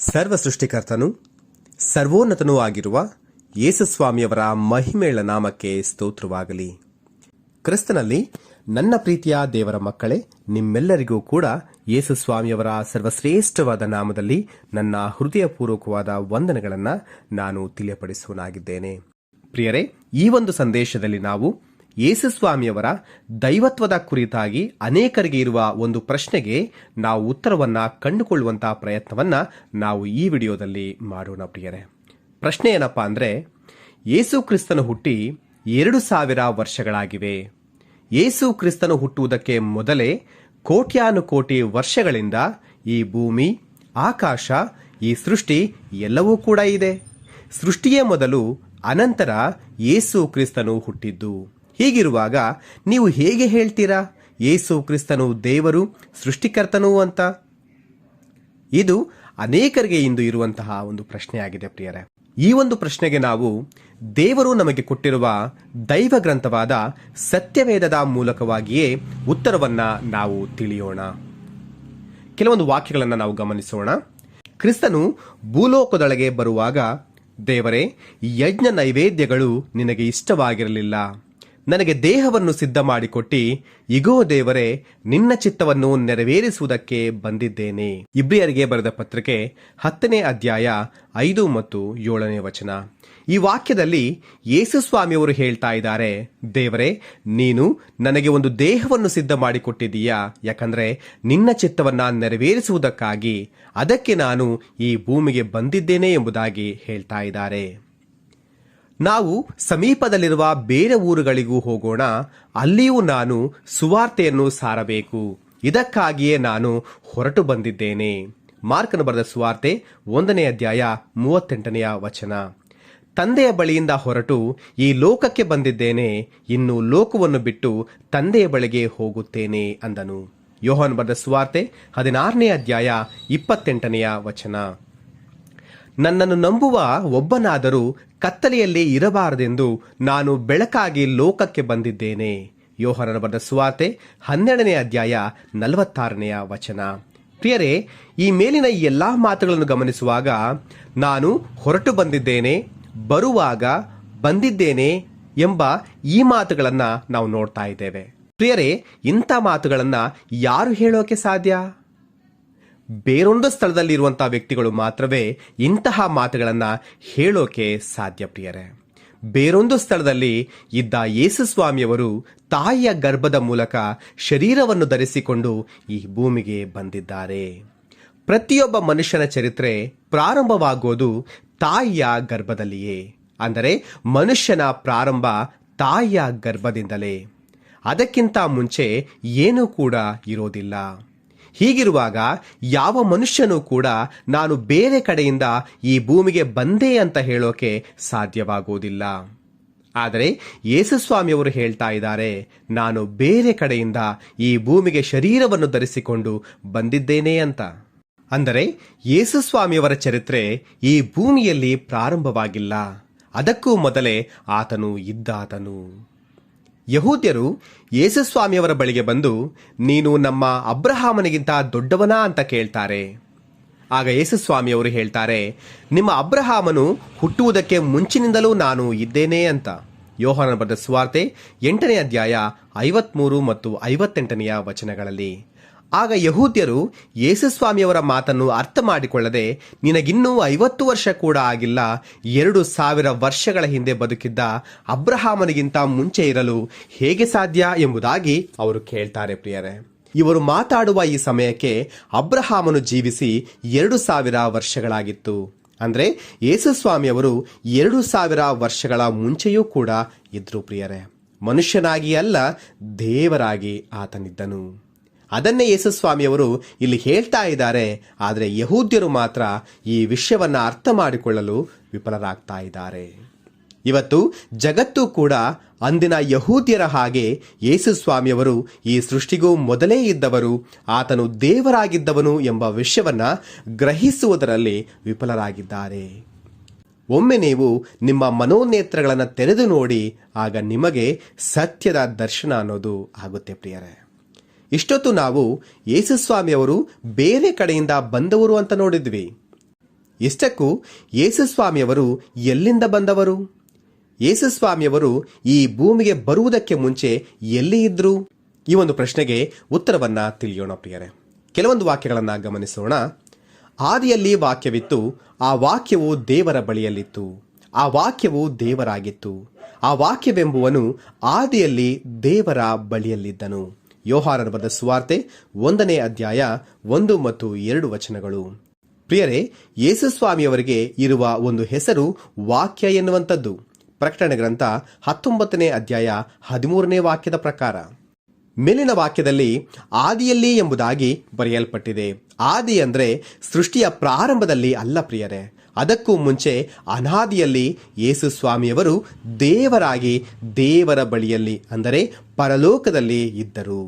ಸರ್ವ ಸೃಷ್ಟಿಕರ್ತನು ಸರ್ವೋನ್ನತನೂ ಆಗಿರುವ ಯೇಸುಸ್ವಾಮಿಯವರ ಮಹಿಮೇಳ ನಾಮಕ್ಕೆ ಸ್ತೋತ್ರವಾಗಲಿ. ಕ್ರಿಸ್ತನಲ್ಲಿ ನನ್ನ ಪ್ರೀತಿಯ ದೇವರ ಮಕ್ಕಳೇ, ನಿಮ್ಮೆಲ್ಲರಿಗೂ ಕೂಡ ಯೇಸುಸ್ವಾಮಿಯವರ ಸರ್ವಶ್ರೇಷ್ಠವಾದ ನಾಮದಲ್ಲಿ ನನ್ನ ಹೃದಯಪೂರ್ವಕವಾದ ವಂದನೆಗಳನ್ನು ನಾನು ತಿಳಿಯಪಡಿಸುವನಾಗಿದ್ದೇನೆ. ಪ್ರಿಯರೇ, ಈ ಒಂದು ಸಂದೇಶದಲ್ಲಿ ನಾವು ಯೇಸುಸ್ವಾಮಿಯವರ ದೈವತ್ವದ ಕುರಿತಾಗಿ ಅನೇಕರಿಗೆ ಇರುವ ಒಂದು ಪ್ರಶ್ನೆಗೆ ನಾವು ಉತ್ತರವನ್ನ ಕಂಡುಕೊಳ್ಳುವಂತಹ ಪ್ರಯತ್ನವನ್ನ ನಾವು ಈ ವಿಡಿಯೋದಲ್ಲಿ ಮಾಡೋಣ. ಪ್ರಿಯರೇ, ಪ್ರಶ್ನೆ ಏನಪ್ಪಾ ಅಂದ್ರೆ, ಯೇಸು ಕ್ರಿಸ್ತನು ಹುಟ್ಟಿ 2000 ವರ್ಷಗಳಾಗಿವೆ. ಯೇಸು ಕ್ರಿಸ್ತನು ಹುಟ್ಟುವುದಕ್ಕೆ ಮೊದಲೇ ಕೋಟ್ಯಾನುಕೋಟಿ ವರ್ಷಗಳಿಂದ ಈ ಭೂಮಿ, ಆಕಾಶ, ಈ ಸೃಷ್ಟಿ ಎಲ್ಲವೂ ಕೂಡ ಇದೆ. ಸೃಷ್ಟಿಯೇ ಮೊದಲು, ಅನಂತರ ಯೇಸು ಕ್ರಿಸ್ತನು ಹುಟ್ಟಿದ್ದು. ಹೀಗಿರುವಾಗ ನೀವು ಹೇಗೆ ಹೇಳ್ತೀರಾ ಯೇಸು ಕ್ರಿಸ್ತನು ದೇವರು, ಸೃಷ್ಟಿಕರ್ತನು ಅಂತ? ಇದು ಅನೇಕರಿಗೆ ಇಂದು ಇರುವಂತಹ ಒಂದು ಪ್ರಶ್ನೆಯಾಗಿದೆ. ಪ್ರಿಯರೇ, ಈ ಒಂದು ಪ್ರಶ್ನೆಗೆ ನಾವು ದೇವರು ನಮಗೆ ಕೊಟ್ಟಿರುವ ದೈವ ಗ್ರಂಥವಾದ ಸತ್ಯವೇದದ ಮೂಲಕವಾಗಿಯೇ ಉತ್ತರವನ್ನ ನಾವು ತಿಳಿಯೋಣ. ಕೆಲವೊಂದು ವಾಕ್ಯಗಳನ್ನು ನಾವು ಗಮನಿಸೋಣ. ಕ್ರಿಸ್ತನು ಭೂಲೋಕದೊಳಗೆ ಬರುವಾಗ, ದೇವರೇ, ಯಜ್ಞ ನೈವೇದ್ಯಗಳು ನಿನಗೆ ಇಷ್ಟವಾಗಿರಲಿಲ್ಲ, ನನಗೆ ದೇಹವನ್ನು ಸಿದ್ಧ ಮಾಡಿಕೊಟ್ಟಿ, ಇಗೋ ದೇವರೇ, ನಿನ್ನ ಚಿತ್ತವನ್ನು ನೆರವೇರಿಸುವುದಕ್ಕೆ ಬಂದಿದ್ದೇನೆ. ಇಬ್ರಿಯರಿಗೆ ಬರೆದ ಪತ್ರಿಕೆ 10ನೇ ಅಧ್ಯಾಯ 5 ಮತ್ತು 7ನೇ ವಚನ. ಈ ವಾಕ್ಯದಲ್ಲಿ ಯೇಸುಸ್ವಾಮಿಯವರು ಹೇಳ್ತಾ ಇದ್ದಾರೆ, ದೇವರೇ, ನೀನು ನನಗೆ ಒಂದು ದೇಹವನ್ನು ಸಿದ್ಧ ಮಾಡಿಕೊಟ್ಟಿದ್ದೀಯಾ, ಯಾಕಂದ್ರೆ ನಿನ್ನ ಚಿತ್ತವನ್ನ ನೆರವೇರಿಸುವುದಕ್ಕಾಗಿ ಅದಕ್ಕೆ ನಾನು ಈ ಭೂಮಿಗೆ ಬಂದಿದ್ದೇನೆ ಎಂಬುದಾಗಿ ಹೇಳ್ತಾ ಇದ್ದಾರೆ. ನಾವು ಸಮೀಪದಲ್ಲಿರುವ ಬೇರೆ ಊರುಗಳಿಗೂ ಹೋಗೋಣ, ಅಲ್ಲಿಯೂ ನಾನು ಸುವಾರ್ತೆಯನ್ನು ಸಾರಬೇಕು, ಇದಕ್ಕಾಗಿಯೇ ನಾನು ಹೊರಟು ಬಂದಿದ್ದೇನೆ. ಮಾರ್ಕನು ಬರೆದ ಸುವಾರ್ತೆ 1ನೇ ಅಧ್ಯಾಯ 38ನೇ ವಚನ. ತಂದೆಯ ಬಳಿಯಿಂದ ಹೊರಟು ಈ ಲೋಕಕ್ಕೆ ಬಂದಿದ್ದೇನೆ, ಇನ್ನು ಲೋಕವನ್ನು ಬಿಟ್ಟು ತಂದೆಯ ಬಳಿಗೆ ಹೋಗುತ್ತೇನೆ ಅಂದನು. ಯೋಹಾನ ಬರೆದ ಸುವಾರ್ತೆ 16ನೇ ಅಧ್ಯಾಯ 28ನೇ ವಚನ. ನನ್ನನ್ನು ನಂಬುವ ಒಬ್ಬನಾದರೂ ಕತ್ತಲೆಯಲ್ಲಿ ಇರಬಾರದೆಂದು ನಾನು ಬೆಳಕಾಗಿ ಲೋಕಕ್ಕೆ ಬಂದಿದ್ದೇನೆ. ಯೋಹಾನನ ಬರೆದ ಸುವಾರ್ತೆ 12ನೇ ಅಧ್ಯಾಯ 46ನೇ ವಚನ. ಪ್ರಿಯರೇ, ಈ ಮೇಲಿನ ಈ ಎಲ್ಲಾ ಮಾತುಗಳನ್ನು ಗಮನಿಸುವಾಗ ನಾನು ಹೊರಟು ಬಂದಿದ್ದೇನೆ, ಬರುವಾಗ ಬಂದಿದ್ದೇನೆ ಎಂಬ ಈ ಮಾತುಗಳನ್ನು ನಾವು ನೋಡ್ತಾ ಇದ್ದೇವೆ. ಪ್ರಿಯರೇ, ಇಂಥ ಮಾತುಗಳನ್ನು ಯಾರು ಹೇಳೋಕೆ ಸಾಧ್ಯ? ಬೇರೊಂದು ಸ್ಥಳದಲ್ಲಿ ಇರುವಂತಹ ವ್ಯಕ್ತಿಗಳು ಮಾತ್ರವೇ ಇಂತಹ ಮಾತುಗಳನ್ನು ಹೇಳೋಕೆ ಸಾಧ್ಯ. ಪ್ರಿಯರೇ, ಬೇರೊಂದು ಸ್ಥಳದಲ್ಲಿ ಇದ್ದ ಯೇಸುಸ್ವಾಮಿಯವರು ತಾಯಿಯ ಗರ್ಭದ ಮೂಲಕ ಶರೀರವನ್ನು ಧರಿಸಿಕೊಂಡು ಈ ಭೂಮಿಗೆ ಬಂದಿದ್ದಾರೆ. ಪ್ರತಿಯೊಬ್ಬ ಮನುಷ್ಯನ ಚರಿತ್ರೆ ಪ್ರಾರಂಭವಾಗೋದು ತಾಯಿಯ ಗರ್ಭದಲ್ಲಿಯೇ. ಅಂದರೆ ಮನುಷ್ಯನ ಪ್ರಾರಂಭ ತಾಯಿಯ ಗರ್ಭದಿಂದಲೇ. ಅದಕ್ಕಿಂತ ಮುಂಚೆ ಏನೂ ಕೂಡ ಇರೋದಿಲ್ಲ. ಹೀಗಿರುವಾಗ ಯಾವ ಮನುಷ್ಯನೂ ಕೂಡ ನಾನು ಬೇರೆ ಕಡೆಯಿಂದ ಈ ಭೂಮಿಗೆ ಬಂದೆ ಅಂತ ಹೇಳೋಕೆ ಸಾಧ್ಯವಾಗುವುದಿಲ್ಲ. ಆದರೆ ಯೇಸುಸ್ವಾಮಿಯವರು ಹೇಳ್ತಾ ಇದ್ದಾರೆ, ನಾನು ಬೇರೆ ಕಡೆಯಿಂದ ಈ ಭೂಮಿಗೆ ಶರೀರವನ್ನು ಧರಿಸಿಕೊಂಡು ಬಂದಿದ್ದೇನೆ ಅಂತ. ಅಂದರೆ ಯೇಸುಸ್ವಾಮಿಯವರ ಚರಿತ್ರೆ ಈ ಭೂಮಿಯಲ್ಲಿ ಪ್ರಾರಂಭವಾಗಿಲ್ಲ, ಅದಕ್ಕೂ ಮೊದಲೇ ಆತನು ಇದ್ದಾತನು. ಯಹೂದ್ಯರು ಯೇಸುಸ್ವಾಮಿಯವರ ಬಳಿಗೆ ಬಂದು, ನೀನು ನಮ್ಮ ಅಬ್ರಹಾಮನಿಗಿಂತ ದೊಡ್ಡವನಾ ಅಂತ ಕೇಳ್ತಾರೆ. ಆಗ ಯೇಸುಸ್ವಾಮಿಯವರು ಹೇಳ್ತಾರೆ, ನಿಮ್ಮ ಅಬ್ರಹಾಮನು ಹುಟ್ಟುವುದಕ್ಕೆ ಮುಂಚಿನಿಂದಲೂ ನಾನು ಇದ್ದೇನೆ ಅಂತ. ಯೋಹಾನನ ಬರೆದ ಸುವಾರ್ತೆ 8ನೇ ಅಧ್ಯಾಯ 53 ಮತ್ತು 58ನೇ ವಚನಗಳಲ್ಲಿ. ಆಗ ಯಹೂದ್ಯರು ಯೇಸುಸ್ವಾಮಿಯವರ ಮಾತನ್ನು ಅರ್ಥ ಮಾಡಿಕೊಳ್ಳದೆ, ನಿನಗಿನ್ನೂ 50 ವರ್ಷ ಕೂಡ ಆಗಿಲ್ಲ, 2000 ವರ್ಷಗಳ ಹಿಂದೆ ಬದುಕಿದ್ದ ಅಬ್ರಹಾಮನಿಗಿಂತ ಮುಂಚೆ ಇರಲು ಹೇಗೆ ಸಾಧ್ಯ ಎಂಬುದಾಗಿ ಅವರು ಕೇಳ್ತಾರೆ. ಪ್ರಿಯರೇ, ಇವರು ಮಾತಾಡುವ ಈ ಸಮಯಕ್ಕೆ ಅಬ್ರಹಾಮನು ಜೀವಿಸಿ 2000 ವರ್ಷಗಳಾಗಿತ್ತು. ಅಂದ್ರೆ ಯೇಸುಸ್ವಾಮಿಯವರು 2000 ವರ್ಷಗಳ ಮುಂಚೆಯೂ ಕೂಡ ಇದ್ರು. ಪ್ರಿಯರೇ, ಮನುಷ್ಯನಾಗಿ ಅಲ್ಲ, ದೇವರಾಗಿ ಆತನಿದ್ದನು. ಅದನ್ನೇ ಯೇಸುಸ್ವಾಮಿಯವರು ಇಲ್ಲಿ ಹೇಳ್ತಾ ಇದ್ದಾರೆ. ಆದರೆ ಯಹೂದ್ಯರು ಮಾತ್ರ ಈ ವಿಷಯವನ್ನ ಅರ್ಥ ಮಾಡಿಕೊಳ್ಳಲು ವಿಫಲರಾಗ್ತಾ ಇದ್ದಾರೆ. ಇವತ್ತು ಜಗತ್ತು ಕೂಡ ಅಂದಿನ ಯಹೂದ್ಯರ ಹಾಗೆ ಯೇಸುಸ್ವಾಮಿಯವರು ಈ ಸೃಷ್ಟಿಗೂ ಮೊದಲೇ ಇದ್ದವರು, ಆತನು ದೇವರಾಗಿದ್ದವನು ಎಂಬ ವಿಷಯವನ್ನ ಗ್ರಹಿಸುವುದರಲ್ಲಿ ವಿಫಲರಾಗಿದ್ದಾರೆ. ಒಮ್ಮೆ ನೀವು ನಿಮ್ಮ ಮನೋನೇತ್ರಗಳನ್ನು ತೆರೆದು ನೋಡಿ, ಆಗ ನಿಮಗೆ ಸತ್ಯದ ದರ್ಶನ ಅನ್ನೋದು ಆಗುತ್ತೆ. ಪ್ರಿಯರೇ, ಇಷ್ಟೊತ್ತು ನಾವು ಯೇಸುಸ್ವಾಮಿಯವರು ಬೇರೆ ಕಡೆಯಿಂದ ಬಂದವರು ಅಂತ ನೋಡಿದ್ವಿ. ಇಷ್ಟಕ್ಕೂ ಯೇಸುಸ್ವಾಮಿಯವರು ಎಲ್ಲಿಂದ ಬಂದವರು? ಯೇಸುಸ್ವಾಮಿಯವರು ಈ ಭೂಮಿಗೆ ಬರುವುದಕ್ಕೆ ಮುಂಚೆ ಎಲ್ಲಿ ಇದ್ರು? ಈ ಒಂದು ಪ್ರಶ್ನೆಗೆ ಉತ್ತರವನ್ನ ತಿಳಿಯೋಣ ಪ್ರಿಯರೇ. ಕೆಲವೊಂದು ವಾಕ್ಯಗಳನ್ನು ಗಮನಿಸೋಣ. ಆದಿಯಲ್ಲಿ ವಾಕ್ಯವಿತ್ತು, ಆ ವಾಕ್ಯವು ದೇವರ ಬಳಿಯಲ್ಲಿತ್ತು, ಆ ವಾಕ್ಯವು ದೇವರಾಗಿತ್ತು, ಆ ವಾಕ್ಯವೆಂಬುವನು ಆದಿಯಲ್ಲಿ ದೇವರ ಬಳಿಯಲ್ಲಿದ್ದನು. ಯೋಹಾನನ ಬರೆದ ಸುವಾರ್ತೆ 1ನೇ ಅಧ್ಯಾಯ 1 ಮತ್ತು 2 ವಚನಗಳು. ಪ್ರಿಯರೇ, ಯೇಸುಸ್ವಾಮಿಯವರಿಗೆ ಇರುವ ಒಂದು ಹೆಸರು ವಾಕ್ಯ ಎನ್ನುವಂಥದ್ದು. ಪ್ರಕಟಣೆ ಗ್ರಂಥ 19ನೇ ಅಧ್ಯಾಯ 13ನೇ ವಾಕ್ಯದ ಪ್ರಕಾರ ಮೇಲಿನ ವಾಕ್ಯದಲ್ಲಿ ಆದಿಯಲ್ಲಿ ಎಂಬುದಾಗಿ ಬರೆಯಲ್ಪಟ್ಟಿದೆ. ಆದಿ ಅಂದ್ರೆ ಸೃಷ್ಟಿಯ ಪ್ರಾರಂಭದಲ್ಲಿ ಅಲ್ಲ ಪ್ರಿಯರೇ, ಅದಕ್ಕೂ ಮುಂಚೆ ಅನಾದಿಯಲ್ಲಿ ಯೇಸುಸ್ವಾಮಿಯವರು ದೇವರಾಗಿ ದೇವರ ಬಳಿಯಲ್ಲಿ ಅಂದರೆ ಪರಲೋಕದಲ್ಲಿ ಇದ್ದರು.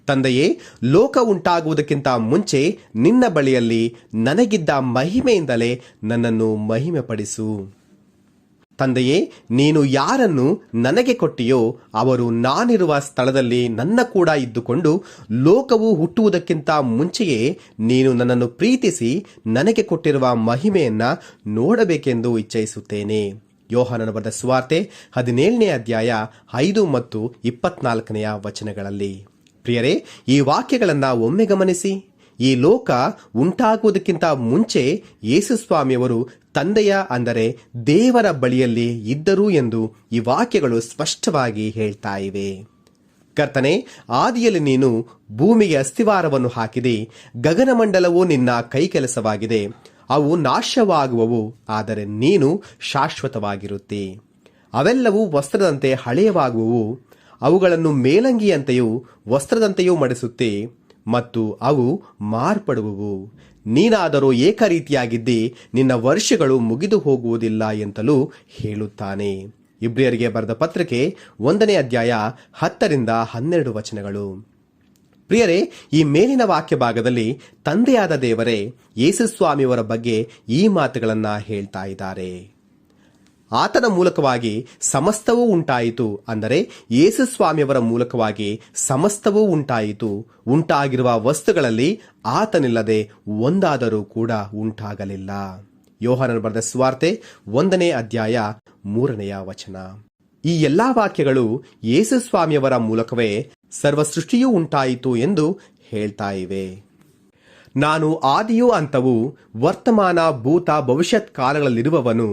ತಂದೆಯೇ, ಲೋಕ ಉಂಟಾಗುವುದಕ್ಕಿಂತ ಮುಂಚೆ ನಿನ್ನ ಬಳಿಯಲ್ಲಿ ನನಗಿದ್ದ ಮಹಿಮೆಯಿಂದಲೇ ನನ್ನನ್ನು ಮಹಿಮೆಪಡಿಸು. ತಂದೆಯೇ, ನೀನು ಯಾರನ್ನು ನನಗೆ ಕೊಟ್ಟಿಯೋ ಅವರು ನಾನಿರುವ ಸ್ಥಳದಲ್ಲಿ ನನ್ನ ಕೂಡ ಇದ್ದುಕೊಂಡು ಲೋಕವು ಹುಟ್ಟುವುದಕ್ಕಿಂತ ಮುಂಚೆಯೇ ನೀನು ನನ್ನನ್ನು ಪ್ರೀತಿಸಿ ನನಗೆ ಕೊಟ್ಟಿರುವ ಮಹಿಮೆಯನ್ನ ನೋಡಬೇಕೆಂದು ಇಚ್ಛಿಸುತ್ತೇನೆ. ಯೋಹಾನನ ಬರೆದ ಸುವಾರ್ತೆ 17ನೇ ಅಧ್ಯಾಯ 5 ಮತ್ತು 24ನೇ ವಚನಗಳಲ್ಲಿ. ಪ್ರಿಯರೇ, ಈ ವಾಕ್ಯಗಳನ್ನು ಒಮ್ಮೆ ಗಮನಿಸಿ. ಈ ಲೋಕ ಉಂಟಾಗುವುದಕ್ಕಿಂತ ಮುಂಚೆ ಯೇಸುಸ್ವಾಮಿಯವರು ತಂದೆಯ ಅಂದರೆ ದೇವರ ಬಳಿಯಲ್ಲಿ ಇದ್ದರು ಎಂದು ಈ ವಾಕ್ಯಗಳು ಸ್ಪಷ್ಟವಾಗಿ ಹೇಳ್ತಾ ಇವೆ. ಕರ್ತನೆ, ಆದಿಯಲ್ಲಿ ನೀನು ಭೂಮಿಗೆ ಅಸ್ತಿವಾರವನ್ನು ಹಾಕಿದೆ, ಗಗನಮಂಡಲವು ನಿನ್ನ ಕೈಕೆಲಸವಾಗಿದೆ. ಅವು ನಾಶವಾಗುವವು, ಆದರೆ ನೀನು ಶಾಶ್ವತವಾಗಿರುತ್ತಿ. ಅವೆಲ್ಲವೂ ವಸ್ತ್ರದಂತೆ ಹಳೆಯವಾಗುವವು, ಅವುಗಳನ್ನು ಮೇಲಂಗಿಯಂತೆಯೂ ವಸ್ತ್ರದಂತೆಯೂ ಮಡಿಸುತ್ತೆ ಮತ್ತು ಅವು ಮಾರ್ಪಡುವವು. ನೀನಾದರೂ ಏಕರೀತಿಯಾಗಿದ್ದಿ, ನಿನ್ನ ವರ್ಷಗಳು ಮುಗಿದು ಹೋಗುವುದಿಲ್ಲ ಎಂತಲೂ ಹೇಳುತ್ತಾನೆ. ಇಬ್ರಿಯರಿಗೆ ಬರೆದ ಪತ್ರಿಕೆ 1ನೇ ಅಧ್ಯಾಯ 10ರಿಂದ 12 ವಚನಗಳು. ಪ್ರಿಯರೇ, ಈ ಮೇಲಿನ ವಾಕ್ಯ ಭಾಗದಲ್ಲಿ ತಂದೆಯಾದ ದೇವರೇ ಯೇಸುಸ್ವಾಮಿಯವರ ಬಗ್ಗೆ ಈ ಮಾತುಗಳನ್ನು ಹೇಳ್ತಾ ಇದ್ದಾರೆ. ಆತನ ಮೂಲಕವಾಗಿ ಸಮಸ್ತವೂ ಉಂಟಾಯಿತು, ಅಂದರೆ ಯೇಸುಸ್ವಾಮಿಯವರ ಮೂಲಕವಾಗಿ ಸಮಸ್ತವೂ ಉಂಟಾಯಿತು. ಉಂಟಾಗಿರುವ ವಸ್ತುಗಳಲ್ಲಿ ಆತನಿಲ್ಲದೆ ಒಂದಾದರೂ ಕೂಡ ಉಂಟಾಗಲಿಲ್ಲ. ಯೋಹಾನನ ಬರೆದ ಸುವಾರ್ತೆ 1ನೇ ಅಧ್ಯಾಯ 3ನೇ ವಚನ. ಈ ಎಲ್ಲಾ ವಾಕ್ಯಗಳು ಯೇಸುಸ್ವಾಮಿಯವರ ಮೂಲಕವೇ ಸರ್ವ ಸೃಷ್ಟಿಯೂ ಉಂಟಾಯಿತು ಎಂದು ಹೇಳ್ತಾ ಇವೆ. ನಾನು ಆದಿಯೂ ಅಂತವೂ ವರ್ತಮಾನ ಭೂತ ಭವಿಷ್ಯತ್ ಕಾಲಗಳಲ್ಲಿರುವವನು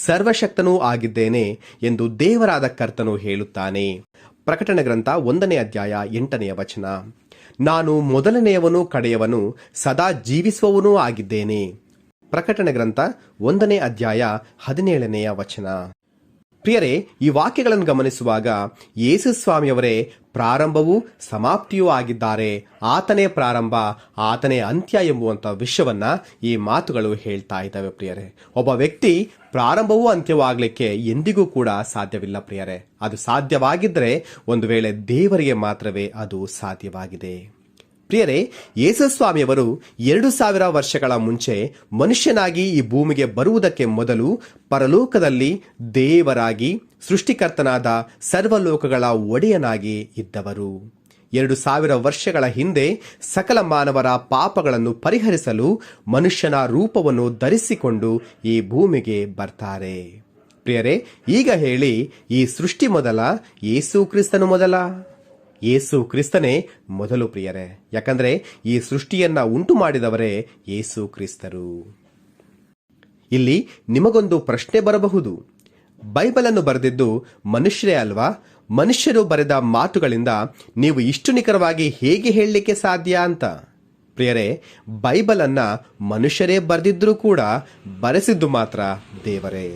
ಸರ್ವಶಕ್ತನೂ ಆಗಿದ್ದೇನೆ ಎಂದು ದೇವರಾದ ಕರ್ತನು ಹೇಳುತ್ತಾನೆ. ಪ್ರಕಟಣೆ ಗ್ರಂಥ 1ನೇ ಅಧ್ಯಾಯ 8ನೇ ವಚನ. ನಾನು ಮೊದಲನೆಯವನು ಕಡೆಯವನು ಸದಾ ಜೀವಿಸುವವನೂ ಆಗಿದ್ದೇನೆ. ಪ್ರಕಟಣೆ ಗ್ರಂಥ 1ನೇ ಅಧ್ಯಾಯ 17ನೇ ವಚನ. ಪ್ರಿಯರೇ, ಈ ವಾಕ್ಯಗಳನ್ನು ಗಮನಿಸುವಾಗ ಯೇಸುಸ್ವಾಮಿಯವರೇ ಪ್ರಾರಂಭವೂ ಸಮಾಪ್ತಿಯೂ ಆಗಿದ್ದಾರೆ. ಆತನೇ ಪ್ರಾರಂಭ, ಆತನೇ ಅಂತ್ಯ ಎಂಬುವಂಥ ವಿಷಯವನ್ನ ಈ ಮಾತುಗಳು ಹೇಳ್ತಾ ಇದ್ದಾವೆ. ಪ್ರಿಯರೇ, ಒಬ್ಬ ವ್ಯಕ್ತಿ ಪ್ರಾರಂಭವೂ ಅಂತ್ಯವೂ ಆಗಲಿಕ್ಕೆ ಎಂದಿಗೂ ಕೂಡ ಸಾಧ್ಯವಿಲ್ಲ ಪ್ರಿಯರೇ. ಅದು ಸಾಧ್ಯವಾಗಿದ್ದರೆ ಒಂದು ವೇಳೆ ದೇವರಿಗೆ ಮಾತ್ರವೇ ಅದು ಸಾಧ್ಯವಾಗಿದೆ. ಪ್ರಿಯರೇ, ಯೇಸುಸ್ವಾಮಿಯವರು 2000 ವರ್ಷಗಳ ಮುಂಚೆ ಮನುಷ್ಯನಾಗಿ ಈ ಭೂಮಿಗೆ ಬರುವುದಕ್ಕೆ ಮೊದಲು ಪರಲೋಕದಲ್ಲಿ ದೇವರಾಗಿ ಸೃಷ್ಟಿಕರ್ತನಾದ ಸರ್ವಲೋಕಗಳ ಒಡೆಯನಾಗಿ ಇದ್ದವರು. 2000 ವರ್ಷಗಳ ಹಿಂದೆ ಸಕಲ ಮಾನವರ ಪಾಪಗಳನ್ನು ಪರಿಹರಿಸಲು ಮನುಷ್ಯನ ರೂಪವನ್ನು ಧರಿಸಿಕೊಂಡು ಈ ಭೂಮಿಗೆ ಬರ್ತಾರೆ. ಪ್ರಿಯರೇ, ಈಗ ಹೇಳಿ, ಈ ಸೃಷ್ಟಿ ಮೊದಲ, ಯೇಸು ಕ್ರಿಸ್ತನು ಮೊದಲ? ಯೇಸು ಕ್ರಿಸ್ತನೇ ಮೊದಲು ಪ್ರಿಯರೇ. ಯಾಕಂದ್ರೆ ಈ ಸೃಷ್ಟಿಯನ್ನ ಉಂಟು ಮಾಡಿದವರೇ ಯೇಸು ಕ್ರಿಸ್ತರು. ಇಲ್ಲಿ ನಿಮಗೊಂದು ಪ್ರಶ್ನೆ ಬರಬಹುದು. ಬೈಬಲ್ ಅನ್ನು ಬರೆದಿದ್ದು ಮನುಷ್ಯರೇ ಅಲ್ವಾ? ಮನುಷ್ಯರು ಬರೆದ ಮಾತುಗಳಿಂದ ನೀವು ಇಷ್ಟು ನಿಖರವಾಗಿ ಹೇಗೆ ಹೇಳಲಿಕ್ಕೆ ಸಾಧ್ಯ ಅಂತ. ಪ್ರಿಯರೇ, ಬೈಬಲ್ ಅನ್ನ ಮನುಷ್ಯರೇ ಬರೆದಿದ್ರೂ ಕೂಡ ಬರೆಸಿದ್ದು ಮಾತ್ರ ದೇವರೇ.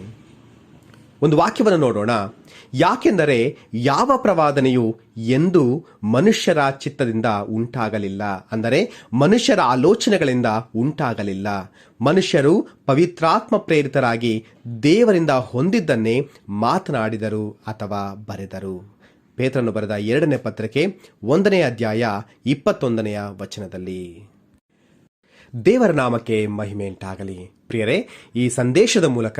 ಒಂದು ವಾಕ್ಯವನ್ನು ನೋಡೋಣ. ಯಾಕೆಂದರೆ ಯಾವ ಪ್ರವಾದನೆಯು ಎಂದೂ ಮನುಷ್ಯರ ಚಿತ್ತದಿಂದ ಉಂಟಾಗಲಿಲ್ಲ, ಅಂದರೆ ಮನುಷ್ಯರ ಆಲೋಚನೆಗಳಿಂದ ಉಂಟಾಗಲಿಲ್ಲ. ಮನುಷ್ಯರು ಪವಿತ್ರಾತ್ಮ ಪ್ರೇರಿತರಾಗಿ ದೇವರಿಂದ ಹೊಂದಿದ್ದನ್ನೇ ಮಾತನಾಡಿದರು ಅಥವಾ ಬರೆದರು. ಪೇತ್ರನು ಬರೆದ 2ನೇ ಪತ್ರಿಕೆ 1ನೇ ಅಧ್ಯಾಯ 21ನೇ ವಚನದಲ್ಲಿ. ದೇವರ ನಾಮಕ್ಕೆ ಮಹಿಮೆ ಉಂಟಾಗಲಿ. ಪ್ರಿಯರೇ, ಈ ಸಂದೇಶದ ಮೂಲಕ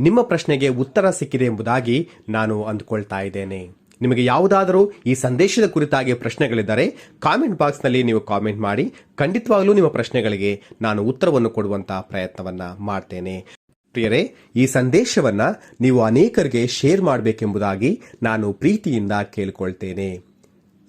ನಿಮ್ಮ ಪ್ರಶ್ನೆಗೆ ಉತ್ತರ ಸಿಕ್ಕಿದೆ ಎಂಬುದಾಗಿ ನಾನು ಅಂದುಕೊಳ್ತಾ ಇದ್ದೇನೆ. ನಿಮಗೆ ಯಾವುದಾದರೂ ಈ ಸಂದೇಶದ ಕುರಿತಾಗಿ ಪ್ರಶ್ನೆಗಳಿದ್ದರೆ ಕಾಮೆಂಟ್ ಬಾಕ್ಸ್ನಲ್ಲಿ ನೀವು ಕಾಮೆಂಟ್ ಮಾಡಿ. ಖಂಡಿತವಾಗಲೂ ನಿಮ್ಮ ಪ್ರಶ್ನೆಗಳಿಗೆ ನಾನು ಉತ್ತರವನ್ನು ಕೊಡುವಂತ ಪ್ರಯತ್ನವನ್ನ ಮಾಡ್ತೇನೆ. ಪ್ರಿಯರೇ, ಈ ಸಂದೇಶವನ್ನ ನೀವು ಅನೇಕರಿಗೆ ಶೇರ್ ಮಾಡಬೇಕೆಂಬುದಾಗಿ ನಾನು ಪ್ರೀತಿಯಿಂದ ಕೇಳಿಕೊಳ್ತೇನೆ.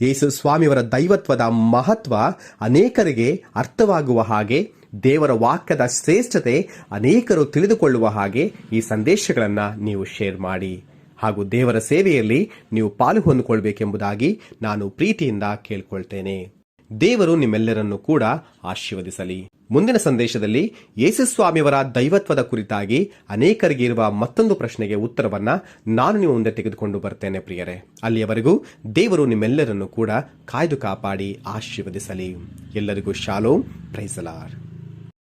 ಯೇಸು ಸ್ವಾಮಿಯವರ ದೈವತ್ವದ ಮಹತ್ವ ಅನೇಕರಿಗೆ ಅರ್ಥವಾಗುವ ಹಾಗೆ, ದೇವರ ವಾಕ್ಯದ ಶ್ರೇಷ್ಠತೆ ಅನೇಕರು ತಿಳಿದುಕೊಳ್ಳುವ ಹಾಗೆ ಈ ಸಂದೇಶಗಳನ್ನು ನೀವು ಶೇರ್ ಮಾಡಿ ಹಾಗೂ ದೇವರ ಸೇವೆಯಲ್ಲಿ ನೀವು ಪಾಲು ಹೊಂದಿಕೊಳ್ಳಬೇಕೆಂಬುದಾಗಿ ನಾನು ಪ್ರೀತಿಯಿಂದ ಕೇಳಿಕೊಳ್ತೇನೆ. ದೇವರು ನಿಮ್ಮೆಲ್ಲರನ್ನು ಕೂಡ ಆಶೀರ್ವದಿಸಲಿ. ಮುಂದಿನ ಸಂದೇಶದಲ್ಲಿ ಯೇಸುಸ್ವಾಮಿಯವರ ದೈವತ್ವದ ಕುರಿತಾಗಿ ಅನೇಕರಿಗೆ ಇರುವ ಮತ್ತೊಂದು ಪ್ರಶ್ನೆಗೆ ಉತ್ತರವನ್ನ ನಾನು ನಿಮ್ಮ ಮುಂದೆ ತೆಗೆದುಕೊಂಡು ಬರ್ತೇನೆ. ಪ್ರಿಯರೇ, ಅಲ್ಲಿಯವರೆಗೂ ದೇವರು ನಿಮ್ಮೆಲ್ಲರನ್ನು ಕೂಡ ಕಾಯ್ದು ಕಾಪಾಡಿ ಆಶೀರ್ವದಿಸಲಿ. ಎಲ್ಲರಿಗೂ ಶಾಲೋಮ್. Price the lord.